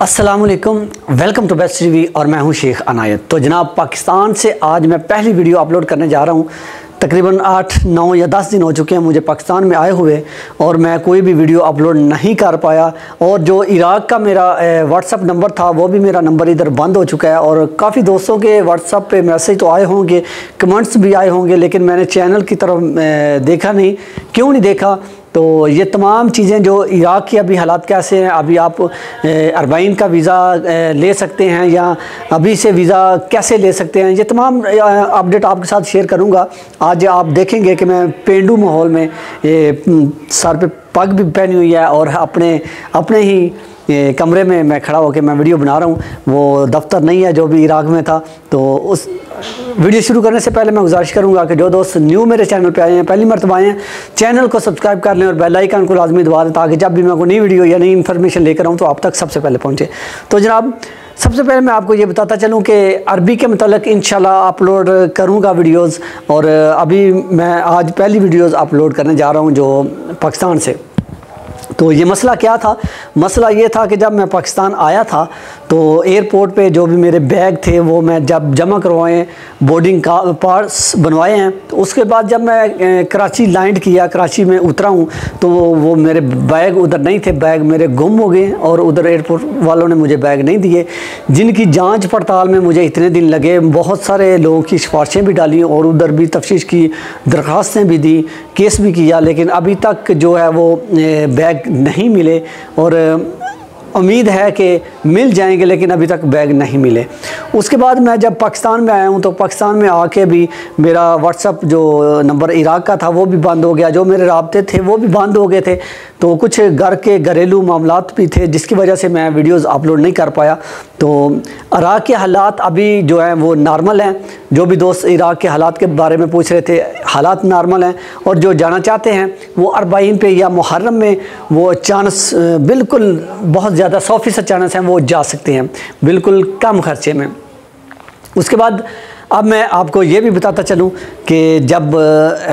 अस्सलामुअलैकुम, welcome to best TV और मैं हूं शेख अनायत। तो जनाब, पाकिस्तान से आज मैं पहली वीडियो अपलोड करने जा रहा हूं। तकरीबन 8, 9 या 10 दिन हो चुके हैं मुझे पाकिस्तान में आए हुए और मैं कोई भी वीडियो अपलोड नहीं कर पाया। और जो इराक का मेरा व्हाट्सअप नंबर था वो भी मेरा नंबर इधर बंद हो चुका है। और काफ़ी दोस्तों के व्हाट्सअप पे मैसेज तो आए होंगे, कमेंट्स भी आए होंगे, लेकिन मैंने चैनल की तरफ देखा नहीं। क्यों नहीं देखा? तो ये तमाम चीज़ें जो इराक की अभी हालात कैसे हैं, अभी आप अरबाइन का वीज़ा ले सकते हैं या अभी से वीज़ा कैसे ले सकते हैं, ये तमाम अपडेट आपके साथ शेयर करूंगा। आज आप देखेंगे कि मैं पेंडू माहौल में सर पे पग भी पहनी हुई है और अपने ही कमरे में मैं खड़ा होकर मैं वीडियो बना रहा हूँ। वो दफ्तर नहीं है जो भी इराक में था। तो उस वीडियो शुरू करने से पहले मैं गुजारिश करूंगा कि जो दोस्त न्यू मेरे चैनल पे आए हैं, पहली मरतबा आए हैं, चैनल को सब्सक्राइब कर लें और बेल आइकन को लाजमी दबा दें ताकि जब भी मैं कोई नई वीडियो या नई इन्फॉर्मेशन लेकर आऊँ तो आप तक सबसे पहले पहुँचे। तो जनाब, सबसे पहले मैं आपको ये बताता चलूँ कि अरबी के मतलब इंशाल्लाह अपलोड करूँगा वीडियोज़। और अभी मैं आज पहली वीडियोज़ अपलोड करने जा रहा हूँ जो पाकिस्तान से। तो ये मसला क्या था? मसला ये था कि जब मैं पाकिस्तान आया था तो एयरपोर्ट पे जो भी मेरे बैग थे वो मैं जब जमा करवाए, बोर्डिंग का पास बनवाए हैं, तो उसके बाद जब मैं कराची लैंड किया, कराची में उतरा हूँ, तो वो मेरे बैग उधर नहीं थे। बैग मेरे गुम हो गए और उधर एयरपोर्ट वालों ने मुझे बैग नहीं दिए, जिनकी जांच पड़ताल में मुझे इतने दिन लगे। बहुत सारे लोगों की सिफारिशें भी डाली और उधर भी तफ्तीश की दरख्वास्तें भी दी, केस भी किया, लेकिन अभी तक जो है वो बैग नहीं मिले। और उम्मीद है कि मिल जाएंगे, लेकिन अभी तक बैग नहीं मिले। उसके बाद मैं जब पाकिस्तान में आया हूँ तो पाकिस्तान में आके भी मेरा व्हाट्सअप जो नंबर इराक का था वो भी बंद हो गया, जो मेरे राब्ते थे वो भी बंद हो गए थे। तो कुछ घर के घरेलू मामलात भी थे जिसकी वजह से मैं वीडियोज़ अपलोड नहीं कर पाया। तो इराक के हालात अभी जो हैं वो नॉर्मल हैं। जो भी दोस्त इराक के हालात के बारे में पूछ रहे थे, हालात नॉर्मल हैं। और जो जाना चाहते हैं वो अरबाइन पे या मुहर्रम में वो चांस बिल्कुल बहुत ज़्यादा 100% चांस हैं, वो जा सकते हैं बिल्कुल कम खर्चे में। उसके बाद अब मैं आपको ये भी बताता चलूँ कि जब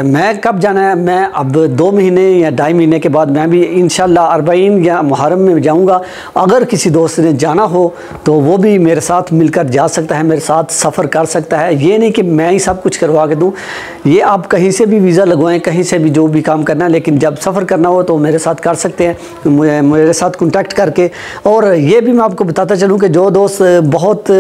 मैं कब जाना है, मैं अब 2 महीने या 2.5 महीने के बाद मैं भी इंशाल्लाह अरबाइन या मुहर्रम में जाऊंगा। अगर किसी दोस्त ने जाना हो तो वो भी मेरे साथ मिलकर जा सकता है, मेरे साथ सफ़र कर सकता है। ये नहीं कि मैं ही सब कुछ करवा के दूँ, ये आप कहीं से भी वीज़ा लगवाएँ, कहीं से भी जो भी काम करना है, लेकिन जब सफ़र करना हो तो मेरे साथ कर सकते हैं, मेरे साथ कॉन्टैक्ट करके। और ये भी मैं आपको बताता चलूँ कि जो दोस्त बहुत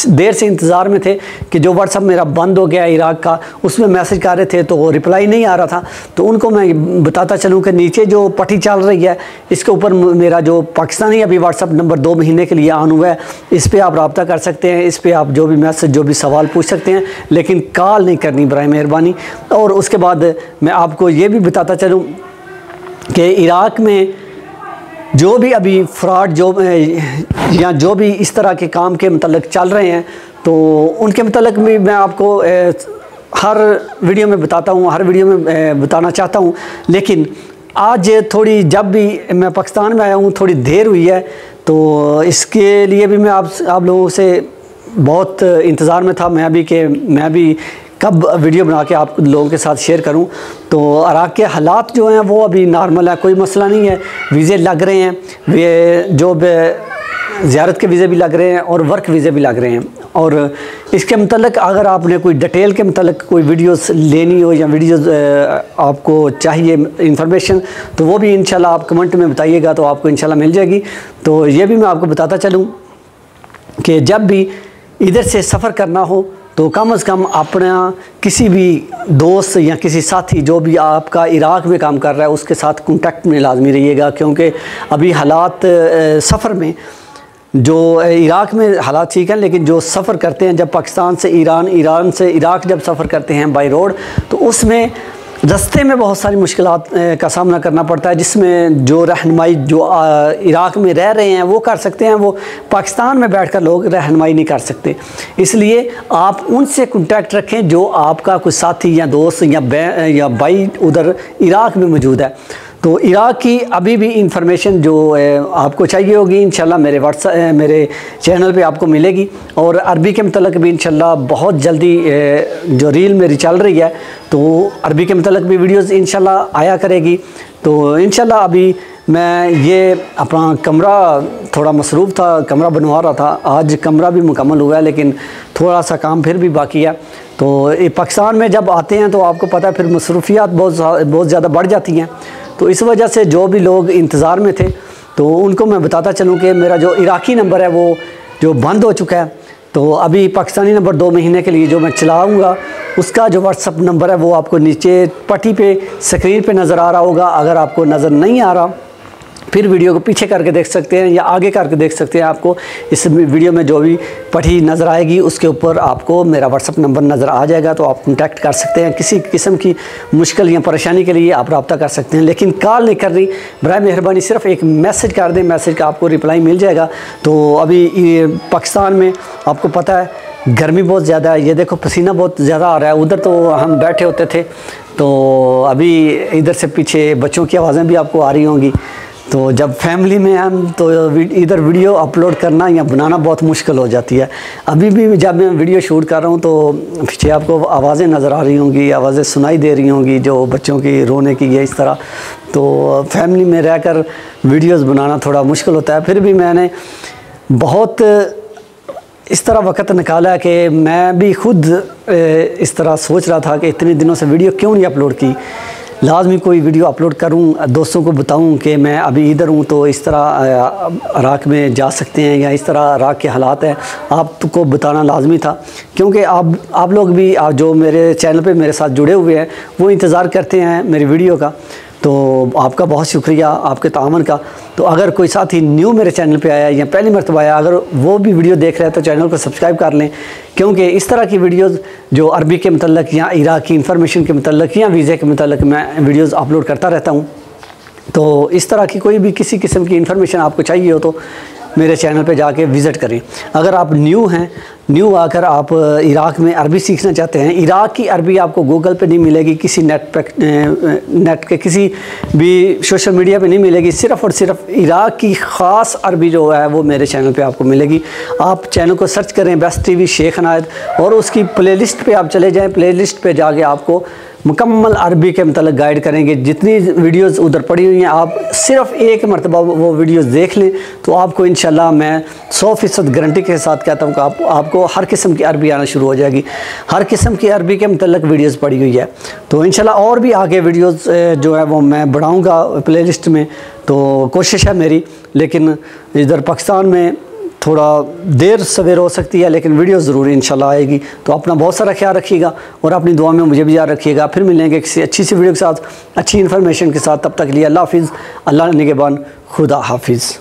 देर से इंतज़ार में थे कि जो व्हाट्सअप मेरा बंद हो गया इराक का, उसमें मैसेज कर रहे थे तो रिप्लाई नहीं आ रहा था, तो उनको मैं बताता चलूँ कि नीचे जो पट्टी चल रही है इसके ऊपर मेरा जो पाकिस्तानी अभी व्हाट्सअप नंबर 2 महीने के लिए ऑन हुआ है, इस पर आप रब्ता कर सकते हैं। इस पर आप जो भी मैसेज, जो भी सवाल पूछ सकते हैं, लेकिन कॉल नहीं करनी बराए मेहरबानी। और उसके बाद मैं आपको ये भी बताता चलूँ कि इराक में जो भी अभी फ्रॉड जो या जो भी इस तरह के काम के मतलब चल रहे हैं, तो उनके मतलब भी मैं आपको हर वीडियो में बताता हूँ, हर वीडियो में बताना चाहता हूँ। लेकिन आज थोड़ी, जब भी मैं पाकिस्तान में आया हूँ थोड़ी देर हुई है, तो इसके लिए भी मैं आप लोगों से बहुत इंतज़ार में था मैं भी कब वीडियो बना के आप लोगों के साथ शेयर करूं। तो इराक के हालात जो हैं वो अभी नॉर्मल है, कोई मसला नहीं है। वीज़े लग रहे हैं, वे जो ज़ियारत के वीज़े भी लग रहे हैं और वर्क वीज़े भी लग रहे हैं। और इसके मतलब अगर आपने कोई डिटेल के मतलब कोई वीडियोस लेनी हो या वीडियोस आपको चाहिए इंफॉर्मेशन, तो वो भी इंशाल्लाह आप कमेंट में बताइएगा तो आपको इंशाल्लाह मिल जाएगी। तो ये भी मैं आपको बताता चलूँ कि जब भी इधर से सफ़र करना हो तो कम से कम अपना किसी भी दोस्त या किसी साथी जो भी आपका इराक में काम कर रहा है उसके साथ कांटेक्ट में लाजमी रहिएगा। क्योंकि अभी हालात सफ़र में, जो इराक में हालात ठीक हैं, लेकिन जो सफ़र करते हैं जब पाकिस्तान से ईरान, ईरान से इराक जब सफ़र करते हैं बाई रोड, तो उसमें रास्ते में बहुत सारी मुश्किलात का सामना करना पड़ता है, जिसमें जो रहनुमाई जो इराक में रह रहे हैं वो कर सकते हैं, वो पाकिस्तान में बैठकर लोग रहनुमाई नहीं कर सकते। इसलिए आप उनसे कांटेक्ट रखें जो आपका कोई साथी या दोस्त या भाई उधर इराक में मौजूद है। तो इराक की अभी भी इंफॉर्मेशन जो आपको चाहिए होगी इंशाल्लाह मेरे चैनल पे आपको मिलेगी। और अरबी के मतलब भी इंशाल्लाह बहुत जल्दी जो रील मेरी चल रही है तो अरबी के मतलब भी वीडियोस इंशाल्लाह आया करेगी। तो इंशाल्लाह अभी मैं ये अपना कमरा थोड़ा मसरूफ़ था, कमरा बनवा रहा था। आज कमरा भी मुकम्मल हुआ है, लेकिन थोड़ा सा काम फिर भी बाकी है। तो ये पाकिस्तान में जब आते हैं तो आपको पता है फिर मसरूफियात बहुत ज़्यादा बढ़ जाती हैं। तो इस वजह से जो भी लोग इंतज़ार में थे तो उनको मैं बताता चलूँ कि मेरा जो इराकी नंबर है वो जो बंद हो चुका है। तो अभी पाकिस्तानी नंबर 2 महीने के लिए जो मैं चलाऊँगा उसका जो व्हाट्सअप नंबर है वो आपको नीचे पट्टी पे स्क्रीन पे नज़र आ रहा होगा। अगर आपको नज़र नहीं आ रहा फिर वीडियो को पीछे करके देख सकते हैं या आगे करके देख सकते हैं। आपको इस वीडियो में जो भी पट्टी नज़र आएगी उसके ऊपर आपको मेरा व्हाट्सअप नंबर नज़र आ जाएगा। तो आप कॉन्टैक्ट कर सकते हैं, किसी किस्म की मुश्किल या परेशानी के लिए आप रब्ता कर सकते हैं। लेकिन कॉल नहीं करनी, बराए मेहरबानी सिर्फ एक मैसेज कर दें, मैसेज का आपको रिप्लाई मिल जाएगा। तो अभी पाकिस्तान में आपको पता है गर्मी बहुत ज़्यादा है, ये देखो पसीना बहुत ज़्यादा आ रहा है। उधर तो हम बैठे होते थे, तो अभी इधर से पीछे बच्चों की आवाज़ें भी आपको आ रही होंगी। तो जब फैमिली में हम तो इधर वीडियो अपलोड करना या बनाना बहुत मुश्किल हो जाती है। अभी भी जब मैं वीडियो शूट कर रहा हूँ तो पीछे आपको आवाज़ें नज़र आ रही होंगी, आवाज़ें सुनाई दे रही होंगी जो बच्चों की रोने की है इस तरह। तो फैमिली में रहकर वीडियोस बनाना थोड़ा मुश्किल होता है। फिर भी मैंने बहुत इस तरह वक्त निकाला कि मैं भी खुद इस तरह सोच रहा था कि इतने दिनों से वीडियो क्यों नहीं अपलोड की, लाजमी कोई वीडियो अपलोड करूं, दोस्तों को बताऊं कि मैं अभी इधर हूं तो इस तरह इराक़ में जा सकते हैं या इस तरह इराक़ के हालात हैं, आपको बताना लाजमी था। क्योंकि आप लोग भी जो मेरे चैनल पे मेरे साथ जुड़े हुए हैं वो इंतज़ार करते हैं मेरी वीडियो का। तो आपका बहुत शुक्रिया आपके तामन का। तो अगर कोई साथी न्यू मेरे चैनल पे आया या पहली मरतबा आया, अगर वो भी वीडियो देख रहे हैं तो चैनल को सब्सक्राइब कर लें, क्योंकि इस तरह की वीडियोस जो अरबी के मतलब या इराक़ की इंफॉर्मेशन के मतलब या वीज़े के मतलब मैं वीडियोस अपलोड करता रहता हूँ। तो इस तरह की कोई भी किसी किस्म की इंफॉर्मेशन आपको चाहिए हो तो मेरे चैनल पे जाके विज़िट करें। अगर आप न्यू हैं, न्यू आकर आप इराक़ में अरबी सीखना चाहते हैं, इराक़ की अरबी आपको गूगल पे नहीं मिलेगी, किसी नेट के किसी भी सोशल मीडिया पे नहीं मिलेगी। सिर्फ़ और सिर्फ इराक़ की ख़ास अरबी जो है वो मेरे चैनल पे आपको मिलेगी। आप चैनल को सर्च करें बेस्ट टीवी शेख अनायत और उसकी प्लेलिस्ट पे आप चले जाएँ। प्लेलिस्ट पे जाके आपको मुकम्मल अरबी के मतलब गाइड करेंगे। जितनी वीडियोस उधर पड़ी हुई हैं आप सिर्फ एक मरतबा वो वीडियोस देख लें तो आपको इंशाल्लाह मैं 100% गारंटी के साथ कहता हूँ कि आपको हर किस्म की अरबी आना शुरू हो जाएगी। हर किस्म की अरबी के मतलब वीडियोस पड़ी हुई है। तो इंशाल्लाह और भी आगे वीडियोस जो है वो मैं बढ़ाऊँगा प्लेलिस्ट में, तो कोशिश है मेरी। लेकिन इधर पाकिस्तान में थोड़ा देर सवेर हो सकती है, लेकिन वीडियो ज़रूर इंशाल्लाह आएगी। तो अपना बहुत सारा ख्याल रखिएगा और अपनी दुआ में मुझे भी याद रखिएगा। फिर मिलेंगे किसी अच्छी सी वीडियो के साथ, अच्छी इन्फॉर्मेशन के साथ। तब तक के लिए अल्लाह हाफिज़, अल्लाह निगहबान, खुदा हाफिज़।